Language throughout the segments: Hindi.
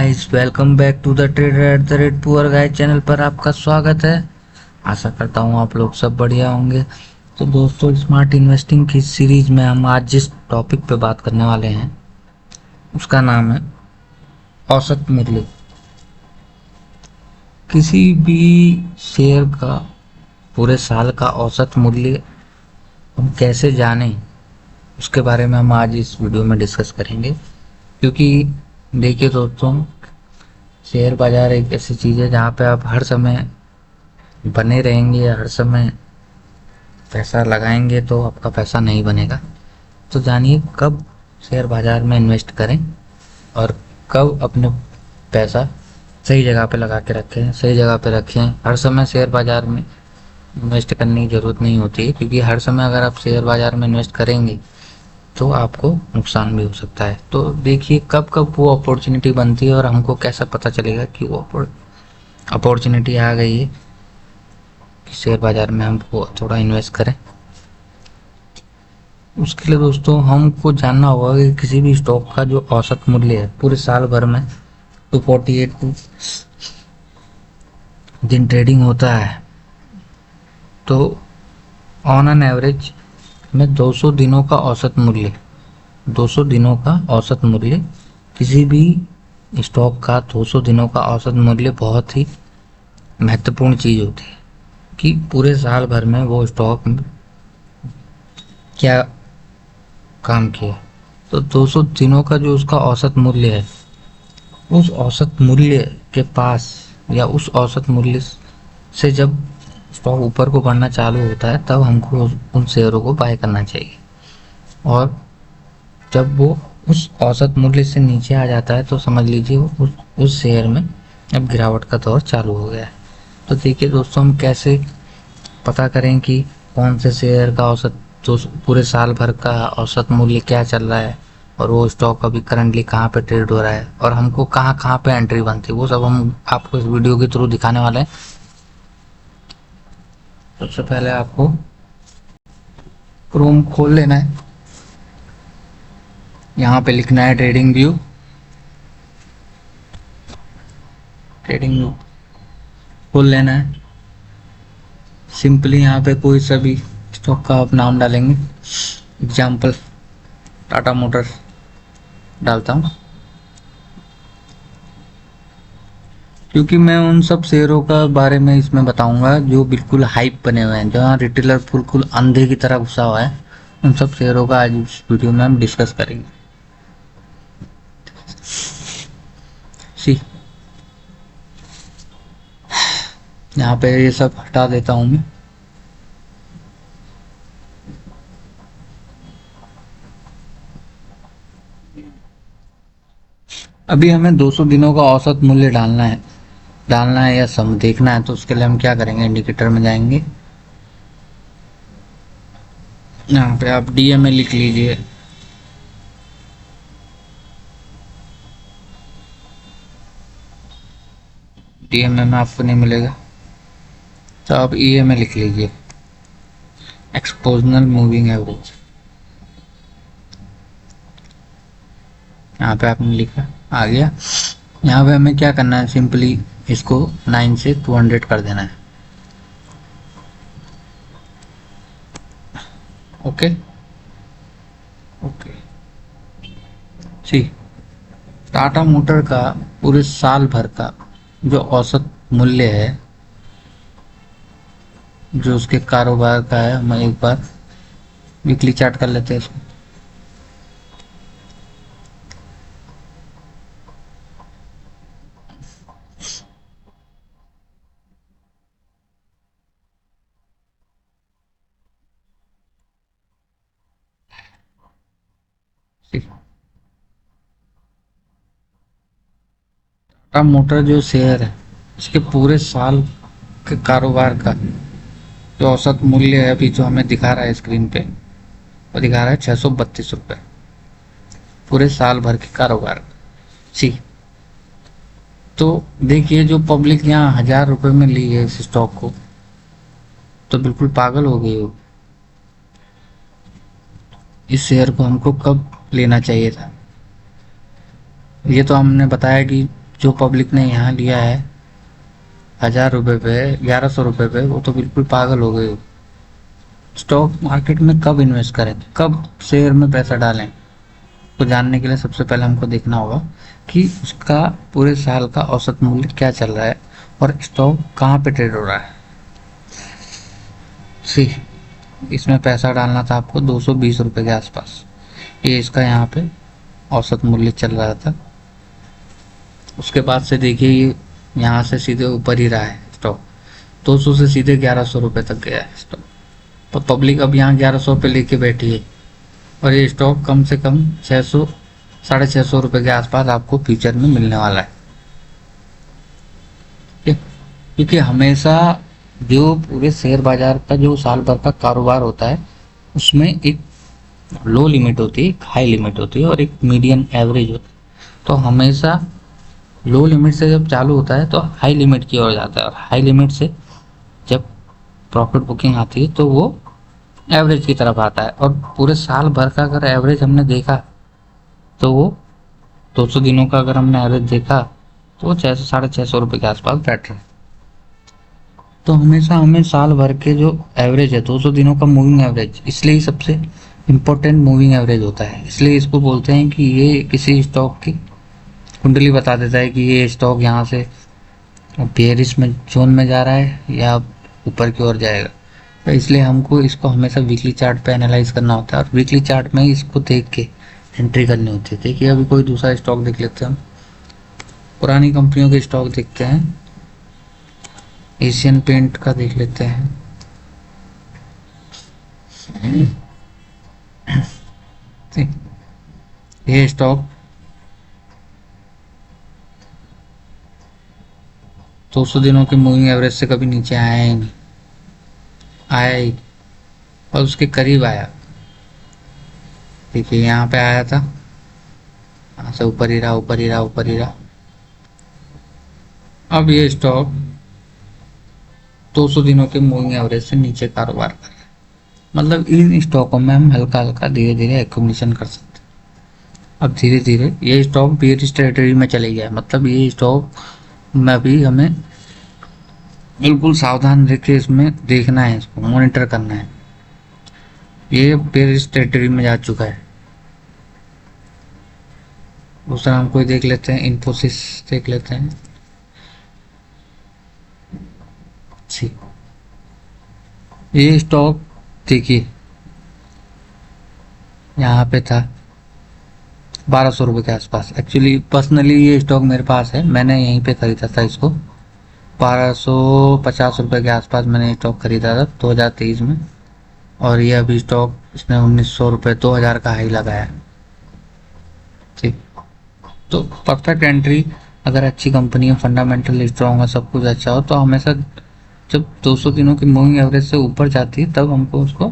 Guys, welcome back to the trader at the rate poor guys channel पर आपका स्वागत है। आशा करता हूँ आप लोग सब बढ़िया होंगे। तो दोस्तों, स्मार्ट इन्वेस्टिंग की सीरीज में हम आज जिस टॉपिक पे बात करने वाले हैं उसका नाम है औसत मूल्य। किसी भी शेयर का पूरे साल का औसत मूल्य हम कैसे जानें, उसके बारे में हम आज इस वीडियो में डिस्कस करेंगे। क्योंकि देखिए दोस्तों, शेयर बाजार एक ऐसी चीज़ है जहाँ पे आप हर समय बने रहेंगे या हर समय पैसा लगाएंगे तो आपका पैसा नहीं बनेगा। तो जानिए कब शेयर बाजार में इन्वेस्ट करें और कब अपने पैसा सही जगह पे लगा के रखें, सही जगह पे रखें। हर समय शेयर बाजार में इन्वेस्ट करने की ज़रूरत नहीं होती है, क्योंकि हर समय अगर आप शेयर बाजार में इन्वेस्ट करेंगे तो आपको नुकसान भी हो सकता है। तो देखिए कब कब वो अपॉर्चुनिटी बनती है और हमको कैसे पता चलेगा कि वो अपॉर्चुनिटी आ गई है कि शेयर बाजार में हमको थोड़ा इन्वेस्ट करें। उसके लिए दोस्तों हमको जानना होगा कि किसी भी स्टॉक का जो औसत मूल्य है पूरे साल भर में 248 दिन ट्रेडिंग होता है, तो ऑन एन एवरेज में 200 दिनों का औसत मूल्य 200 दिनों का औसत मूल्य किसी भी स्टॉक का 200 दिनों का औसत मूल्य बहुत ही महत्वपूर्ण चीज़ होती है कि पूरे साल भर में वो स्टॉक में क्या काम किया। तो 200 दिनों का जो उसका औसत मूल्य है, उस औसत मूल्य के पास या उस औसत मूल्य से जब स्टॉक ऊपर को बढ़ना चालू होता है तब हमको उन शेयरों को बाय करना चाहिए। और जब वो उस औसत मूल्य से नीचे आ जाता है तो समझ लीजिए उस शेयर में अब गिरावट का दौर चालू हो गया है। तो देखिए दोस्तों, हम कैसे पता करें कि कौन से शेयर का औसत जो पूरे साल भर का औसत मूल्य क्या चल रहा है और वो स्टॉक अभी करंटली कहाँ पे ट्रेड हो रहा है और हमको कहाँ कहाँ पे एंट्री बनती है, वो सब हम आपको इस वीडियो के थ्रू दिखाने वाले हैं। सबसे पहले आपको क्रोम खोल लेना है, यहाँ पे लिखना है ट्रेडिंग व्यू खोल लेना है। सिंपली यहाँ पे कोई सा भी स्टॉक का आप नाम डालेंगे। एग्जाम्पल टाटा मोटर डालता हूँ, क्योंकि मैं उन सब शेयरों का बारे में इसमें बताऊंगा जो बिल्कुल हाइप बने हुए हैं, जहाँ रिटेलर बिल्कुल अंधे की तरह घुसा हुआ है। उन सब शेयरों का आज इस वीडियो में हम डिस्कस करेंगे। सी यहाँ पे ये सब हटा देता हूँ मैं। अभी हमें 200 दिनों का औसत मूल्य डालना है या सम देखना है। तो उसके लिए हम क्या करेंगे, इंडिकेटर में जाएंगे, यहाँ पे आप डीएमए लिख लीजिए। डीएमए में आपको नहीं मिलेगा तो आप ईएमए लिख लीजिए, एक्सपोजनल मूविंग एवरेज। यहाँ पे आपने लिखा, आ गया। यहाँ पे हमें क्या करना है, सिंपली इसको 9 से 200 कर देना है। ओके ओके जी। टाटा मोटर का पूरे साल भर का जो औसत मूल्य है, जो उसके कारोबार का है, हम एक बार वीकली चार्ट कर लेते हैं इसको। टाटा मोटर जो शेयर है, इसके पूरे साल के कारोबार का जो औसत मूल्य है अभी जो हमें दिखा रहा है स्क्रीन पे, वो दिखा रहा है 632 रुपये पूरे साल भर के कारोबार जी। तो देखिए, जो पब्लिक यहाँ 1000 रुपये में ली है इस स्टॉक को, तो बिल्कुल पागल हो गई हो। इस शेयर को हमको कब लेना चाहिए था? ये तो हमने बताया कि जो पब्लिक ने यहाँ लिया है 1000 रुपये पे, 1100 रुपये पे, वो तो बिल्कुल पागल हो गए। स्टॉक मार्केट में कब इन्वेस्ट करें, कब शेयर में पैसा डालें, को जानने के लिए सबसे पहले हमको देखना होगा कि उसका पूरे साल का औसत मूल्य क्या चल रहा है और स्टॉक कहाँ पे ट्रेड हो रहा है। सी इसमें पैसा डालना था आपको 220 रुपये के आसपास, ये इसका यहाँ पे औसत मूल्य चल रहा था। उसके बाद से देखिए ये यहाँ से सीधे ऊपर ही रहा है स्टॉक, 200 से सीधे 1100 रुपये तक गया है स्टॉक। तो पब्लिक अब यहाँ 1100 पे लेके बैठी है और ये स्टॉक कम से कम 600 650 रुपये के आसपास आपको फ्यूचर में मिलने वाला है। ठीक है, क्योंकि हमेशा जो पूरे शेयर बाजार का जो साल भर का कारोबार होता है उसमें एक लो लिमिट होती है, एक हाई लिमिट होती है और एक मीडियन एवरेज होता है। तो हमेशा लो लिमिट से जब चालू होता है तो हाई लिमिट की ओर जाता है और हाई लिमिट से जब प्रॉफिट बुकिंग आती है तो वो एवरेज की तरफ आता है। और पूरे साल भर का अगर एवरेज हमने देखा तो वो 200 दिनों का अगर हमने एवरेज देखा तो वो 600 650 रुपये के आसपास बैठ रहा है। तो हमेशा हमें साल भर के जो एवरेज है 200 दिनों का मूविंग एवरेज, इसलिए ही सबसे इम्पोर्टेंट मूविंग एवरेज होता है। इसलिए इसको बोलते हैं कि ये किसी स्टॉक की कुंडली बता देता है कि ये स्टॉक यहाँ से बेयरिश में जोन में जा रहा है या ऊपर की ओर जाएगा। तो इसलिए हमको इसको हमेशा वीकली चार्ट पे एनालाइज करना होता है और वीकली चार्ट में इसको देख के एंट्री करनी होती है। देखिए अभी कोई दूसरा स्टॉक देख लेते हैं हम, पुरानी कंपनियों के स्टॉक देखते हैं। एशियन पेंट का देख लेते हैं। ये स्टॉक 200 दिनों के मूविंग एवरेज से कभी नीचे आया ही नहीं, आया ही और उसके करीब आया। देखिए यहाँ पे आया था, यहाँ से ऊपर ही रहा, ऊपर ही रहा, ऊपर ही रहा। अब ये स्टॉक 200 दिनों के मूविंग एवरेज से नीचे कारोबार कर रहा है। मतलब इन स्टॉकों में हम हल्का हल्का धीरे धीरे एक्यूमुलेशन कर सकते हैं। अब धीरे धीरे ये स्टॉक बेयरिश टेरिटरी में चले गया, मतलब ये स्टॉक में भी हमें बिल्कुल सावधान रह के इसमें देखना है, इसको मॉनिटर करना है। ये बेयरिश टेरिटरी में जा चुका है। दूसरा हम कोई देख लेते हैं, इन्फोसिस देख लेते हैं। ये स्टॉक देखिए यहाँ पे था 1200 रुपये के आसपास। एक्चुअली पर्सनली ये स्टॉक मेरे पास है, मैंने यहीं पे खरीदा था इसको 1250 रुपये के आसपास मैंने स्टॉक खरीदा था 2023 में। और ये अभी स्टॉक इसने 1900 रुपये 2000 का हाई लगाया। ठीक, तो परफेक्ट एंट्री अगर अच्छी कंपनी है, फंडामेंटल स्ट्रॉन्ग है, सब कुछ अच्छा हो, तो हमेशा जब 200 दिनों की मूविंग एवरेज से ऊपर जाती है तब हमको उसको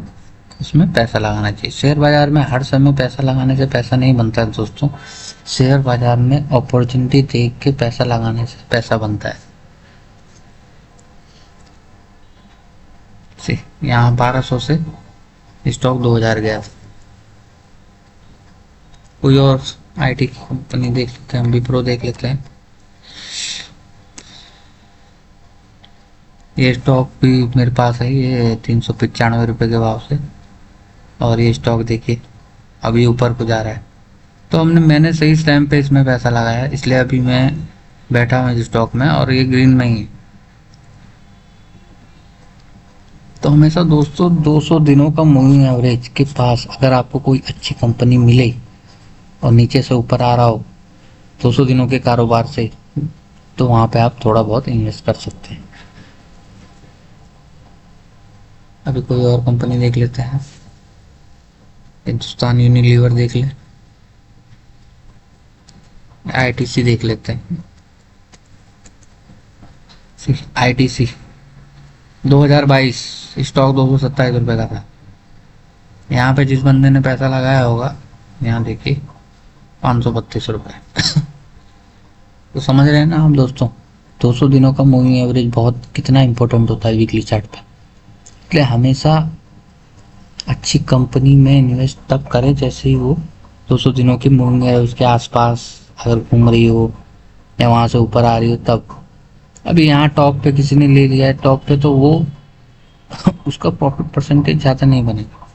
उसमें पैसा लगाना चाहिए। शेयर बाजार में हर समय पैसा लगाने से पैसा नहीं बनता है दोस्तों। शेयर बाजार में अपॉर्चुनिटी देख के पैसा लगाने से पैसा बनता है। यहाँ 1200 से स्टॉक 2000 गया था। कोई और आईटी कंपनी देख लेते हैं, विप्रो देख लेते हैं। ये स्टॉक भी मेरे पास है, ये 395 रुपये के भाव से। और ये स्टॉक देखिए अभी ऊपर को जा रहा है। तो मैंने सही टाइम पे इसमें पैसा लगाया, इसलिए अभी मैं बैठा हूँ इस स्टॉक में और ये ग्रीन में ही है। तो हमेशा दोस्तों 200 दिनों का मूविंग एवरेज के पास अगर आपको कोई अच्छी कंपनी मिले और नीचे से ऊपर आ रहा हो 200 दिनों के कारोबार से, तो वहाँ पे आप थोड़ा बहुत इन्वेस्ट कर सकते हैं। अभी कोई और कंपनी देख लेते हैं, हिंदुस्तान यूनिलीवर देख ले, आईटीसी देख लेते हैं। आईटीसी 2022 स्टॉक 227 रुपये का था। यहाँ पे जिस बंदे ने पैसा लगाया होगा, यहाँ देखिए 532 रुपये। तो समझ रहे हैं ना हम दोस्तों, 200 दिनों का मूविंग एवरेज बहुत कितना इंपॉर्टेंट होता है वीकली चार्ट पे। इसलिए हमेशा अच्छी कंपनी में इन्वेस्ट तब करें जैसे ही वो 200 दिनों की मूविंग एवरेज के आसपास अगर घूम रही हो या वहाँ से ऊपर आ रही हो तब। अभी यहाँ टॉप पे किसी ने ले लिया है टॉप पे, तो वो उसका प्रॉफिट परसेंटेज ज़्यादा नहीं बनेगा।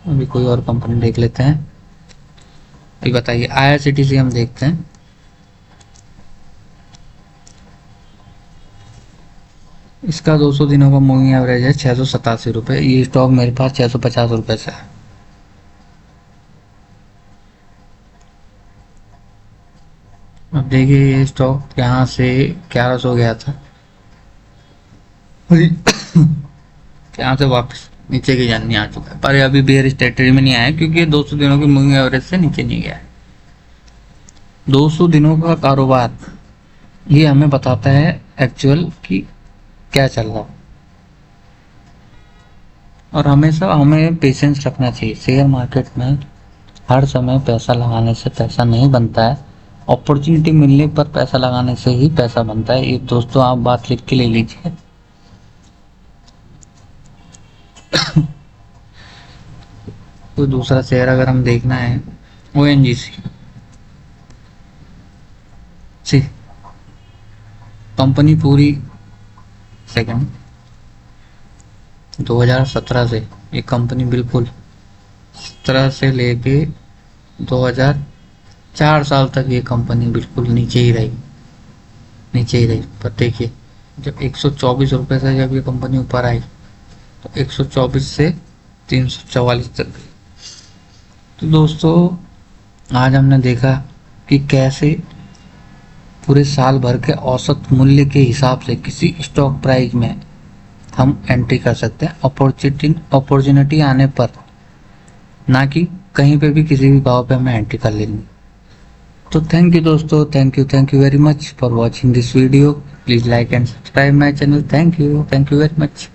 अभी कोई और कंपनी देख लेते हैं। अभी बताइए, IRCTC हम देखते हैं। इसका 200 दिनों का मूविंग एवरेज है 687 रुपये। ये स्टॉक मेरे पास 650 रुपये से है। अब देखिए ये स्टॉक यहाँ से 1100 गया था, यहाँ से वापस नीचे की जानी आ चुका है, पर अभी बेयर टेरिटरी में नहीं आया क्योंकि ये 200 दिनों की मूविंग एवरेज से नीचे नहीं गया है। 200 दिनों का कारोबार ये हमें बताता है एक्चुअल कि क्या चल रहा है, और हमेशा हमें पेशेंस रखना चाहिए। शेयर मार्केट में हर समय पैसा लगाने से पैसा नहीं बनता है, अपॉर्चुनिटी मिलने पर पैसा लगाने से ही पैसा बनता है। ये दोस्तों आप बात लिख के ले लीजिए। कोई दूसरा शेयर अगर हम देखना है, ONGC सी कंपनी पूरी सेकंड 2017 से ये कंपनी बिल्कुल 17 से लेके 2004 साल तक ये कंपनी बिल्कुल नीचे ही रही, नीचे ही रही। पर देखिए जब 124 रुपये से जब ये कंपनी ऊपर आई तो 124 से 344 तक गई। तो दोस्तों आज हमने देखा कि कैसे पूरे साल भर के औसत मूल्य के हिसाब से किसी स्टॉक प्राइस में हम एंट्री कर सकते हैं अपॉर्चुनिटी आने पर, ना कि कहीं पे भी किसी भी भाव पे हमें एंट्री कर लेंगे। तो थैंक यू दोस्तों, thank you very much for watching this video. Please like and subscribe my channel. Thank you very much.